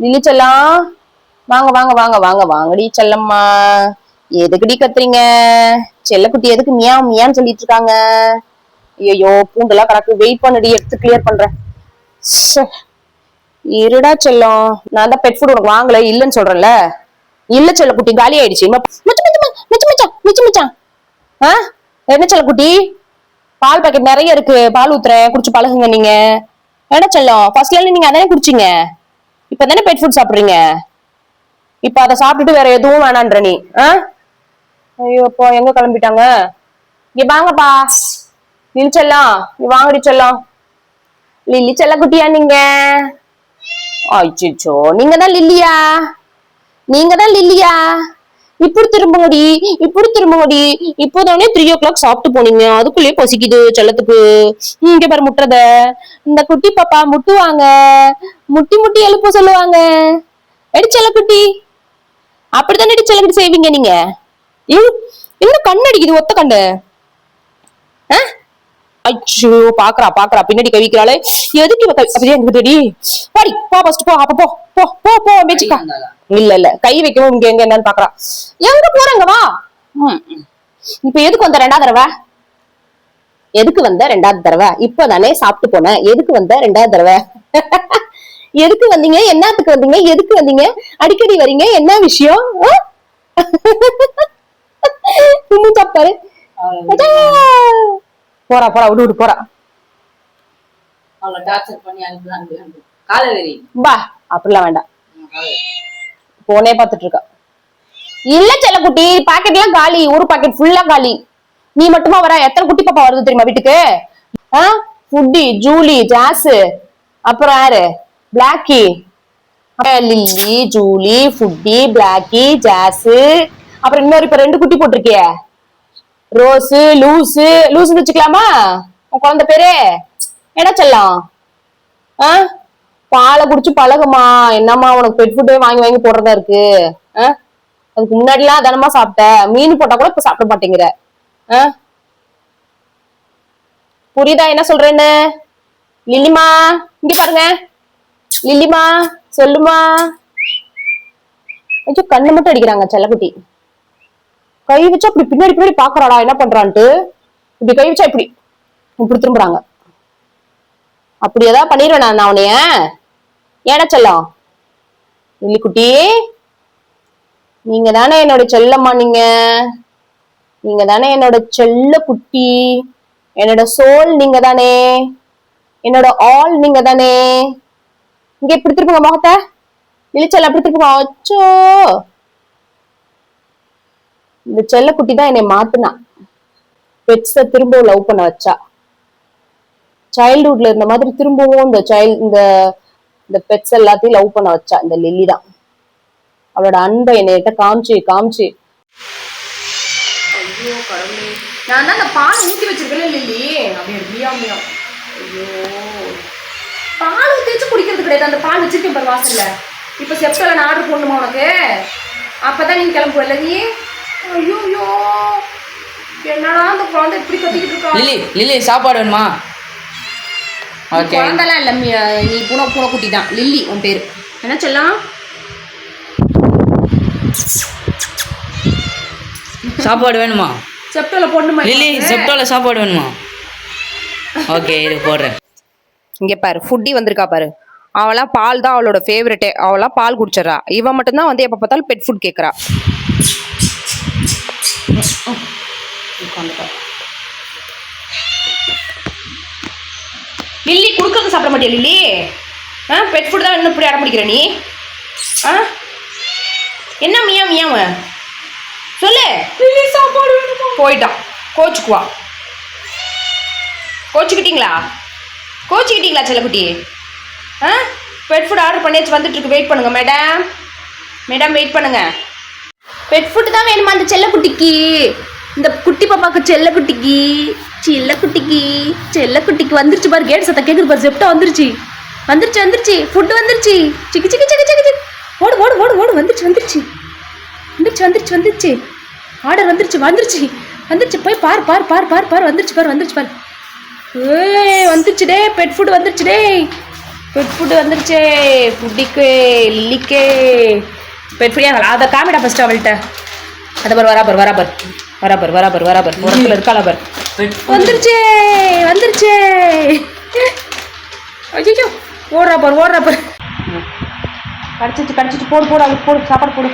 Lily செல்லம், வாங்க வாங்க வாங்க வாங்க வாங்கடி செல்லம்மா. எதுக்குடி கத்துறீங்க? செல்லக்குட்டி எதுக்கு மியாவ் மியான்னு சொல்லிட்டு இருக்காங்க? ஐயோ, பூண்டெல்லாம் கிடக்கு, வெயிட் பண்ணுடி, எடுத்து கிளியர் பண்றேன். இருடா செல்லம், நான் தான் பெட் ஃபுட் உனக்கு வாங்கல இல்லன்னு சொல்றேன்ல. இல்ல செல்லக்குட்டி, காலி ஆயிடுச்சு. என்ன செல்லக்குட்டி, பால் பாக்கெட் நிறைய இருக்கு, பால் ஊத்துறேன், குடிச்சு பழகுங்க நீங்க. என்ன செல்லம், ஃபர்ஸ்ட்ல நீங்க அதானே குடிச்சீங்க, இப்பதானே பெட் ஃபுட் சாப்பிடுறீங்க. இப்ப அதை சாப்பிட்டுட்டு வேற எதுவும் வேணான்ற நீ? ஐயோ அப்போ எங்க கிளம்பிட்டாங்க? இங்க வாங்கப்பா லில்லி செல்லம், நீ வாங்கடி செல்லம். லில்லி செல்லக்குட்டியா நீங்க? அச்சோ, நீங்க தான் லில்லியா? நீங்க தான் லில்லியா? இப்படி திரும்புங்கடி, இப்படி திரும்புங்கடி. இப்போதானே 3 o'clock சாப்பிட்டு போனீங்க, அதுக்குள்ளேயே பசிக்குது செல்லத்துக்கு. இங்க பாரு முட்டுறத. இந்த குட்டி பாப்பா முட்டுவாங்க, முட்டி முட்டி எழுப்ப சொல்லுவாங்க. எடி செல்லக்குட்டி, அப்படித்தானே செல்லக்குட்டி செய்வீங்க நீங்க? இன்னும் கண்ணு அடிக்குது, ஒத்த கண்ணு. அச்சோ, பாக்குறா பாக்குறா, பின்னாடி கவிக்கிறாளே. எதுக்கு அப்படியே எனக்கு தெடி. பாடி போ, ஃபர்ஸ்ட் போ, அப்ப போ போ போ போ மேய்ச்சிக்கா. இல்ல இல்ல, கை வைக்கவும் இங்க எங்க என்னன்னு பாக்குறா. எங்க போறங்க வா. இப்ப எதுக்கு வந்த 2வது தடவை? எதுக்கு வந்த 2வது தடவை? இப்பதானே சாப்பிட்டு போனேன், எதுக்கு வந்த 2வது தடவை? எதுக்கு வந்தீங்க? என்னத்துக்கு வந்தீங்க? எதுக்கு வந்தீங்க? அடிக்கடி வரீங்க, என்ன விஷயம்? பாரு, போறா போறா, விடு விடு போறா. பா அப்படிலாம் வேண்டாம், போனே பாத்துட்டு இருக்கா. இல்ல செல்லக்குட்டி, பாக்கெட் எல்லாம் காலி, ஒரு பாக்கெட் ஃபுல்லா காலி. நீ மட்டுமா வர? எத்தனை குட்டி பாப்பா வருது தெரியுமா வீட்டுக்கு? ஃபுட்டி, ஜூலி, ஜாஸ், அப்புறம் யாரு, Blacky. Lily, Julie, Footy, Blacky, Jazz, அப்புறம் இன்னொரு இப்ப 2 குட்டி போட்டிருக்கிய, ரோஸு, லூசு. லூசு வச்சுக்கலாமா உன் குழந்தை பேரு? என்ன செல்லம், பாலை குடிச்சு பழகுமா. என்னம்மா உனக்கு பெட் ஃபுட்டே வாங்கி வாங்கி போடுறதா இருக்கு? அதுக்கு முன்னாடி எல்லாம் தானமா சாப்பிட்ட, மீன் போட்டா கூட இப்ப சாப்பிட மாட்டேங்கிற. புரியுதா என்ன சொல்றேன்னு? லில்லிமா, இங்க பாருங்க. லில்லிமா, சொல்லுமா. கொஞ்சம் கண்ணு மட்டும் அடிக்கிறாங்க செல்லக்குட்டி. கை வச்சா அப்படி பின்னாடி பின்னாடி பாக்குறாளா என்ன பண்றான்ட்டு. இப்படி கை வச்சா இப்படி இப்படி திரும்புறாங்க. அப்படி ஏதாவது பண்ணிடுவேன் நான் அவனைய. ஏன செல்லம், லில்லிக்குட்டி, நீங்க தானே என்னோட செல்லம்மா. நீங்க தானே என்னோட செல்ல குட்டி, என்னோட சோல் நீங்க தானே, என்னோட ஆல் நீங்க தானே. இங்க இப்படி திருப்புங்க முகத்தை. லில்லிச்செல்லம் அப்படி திருப்புங்க. அச்சோ, இந்த செல்ல குட்டி தான் என்னை மாத்துனா, பெட்ஸ திரும்ப லவ் பண்ண வச்சா. சைல்ட்ஹுட்ல இருந்த மாதிரி திரும்பவும் இந்த பெட்ஸ் எல்லாத்தையும் லவ் பண்ண வச்சா இந்த லில்லி தான். அவளோட அன்பை என்னைகிட்ட காமிச்சு காமிச்சு. ஐயோ கடவுளே, நான் தான் அந்த பால் ஊத்தி வச்சிருக்கேன் லில்லி. அப்படியே மியாவ். ஐயோ, பால் ஊத்தி வச்சு குடிக்கிறது கிடையாது, அந்த பால் வச்சிருக்கேன் பாரு வாசல்ல. இப்ப செப்டோல நான் ஆர்டர் போடணுமா உனக்கு? அப்பதான் நீ கிளம்புவல்ல நீ. ஐயோ, என்னடா அந்த குழந்தை இப்படி கத்திக்கிட்டு இருக்கா. லில்லி சாப்பாடு வேணுமா? குழந்தைலாம் இல்ல, நீ பூனைக்குட்டி தான். லில்லி உன் பேரு. என்ன சொல்லலாம்? சாப்பாடு வேணுமா? செப்டோல போடணுமா லில்லி? செப்டோல சாப்பாடு வேணுமா? ஓகே, இது போடுறேன். இங்க பாரு, ஃபுட்டி வந்திருக்கா பாரு. அவளாம் பால் தான் அவளோட ஃபேவரட்டே. அவளாம் பால் குடிச்சிடறா. இவன் மட்டும்தான் வந்து எப்ப பார்த்தாலும் பெட் ஃபுட் கேட்கறா. லில்லி, குடுக்கறது சாப்பிட மாட்டியா லில்லி? பெட் ஃபுட் தான் இன்னும் இப்படி அடம் பிடிக்கிற நீ? என்ன மியாவ சொல்லு. லில்லி சாப்பாடு போயிட்டான், கோச்சுக்குவா. கோச்சுக்கிட்டீங்களா செல்லக்குட்டி? பெட் ஃபுட் ஆர்டர் பண்ணியாச்சு, வந்துட்டு இருக்கு. வெயிட் பண்ணுங்க மேடம், வெயிட் பண்ணுங்க. பெட் ஃபுட் தான் வேணுமா அந்த செல்லக்குட்டிக்கு? இந்த குட்டி பாப்பாக்கு செல்லக்குட்டிக்கு வந்துருச்சு பாரு. கேட் சத்தம் கேக்குது பாரு. செப்டா வந்துருச்சு. ஃபுட் வந்துருச்சு. சிக்கு சிக்கு சிக்கு சிக்கு சிக்கு. ஓடு. வந்துருச்சு. ஆர்டர் வந்துருச்சு. போய் பார். வந்துருச்சு பாரு. வந்துருச்சு டே, பெட் ஃபுட் வந்துருச்சு டே. பெட் ஃபுட்டு வந்துருச்சே. ஃபுட்டிக்கு லில்லிக்கே பெட் ஃபுட்டியா அதை காமிடா ஃபர்ஸ்ட் அவள்கிட்ட. அதை பார் வராபர் உரத்துல இருக்காளா பார். வந்துருச்சே வந்துருச்சே. ஐயோ ஓடுறா பார். கடிச்சிட்டு போடு அவளுக்கு போடு சாப்பாடு போடு.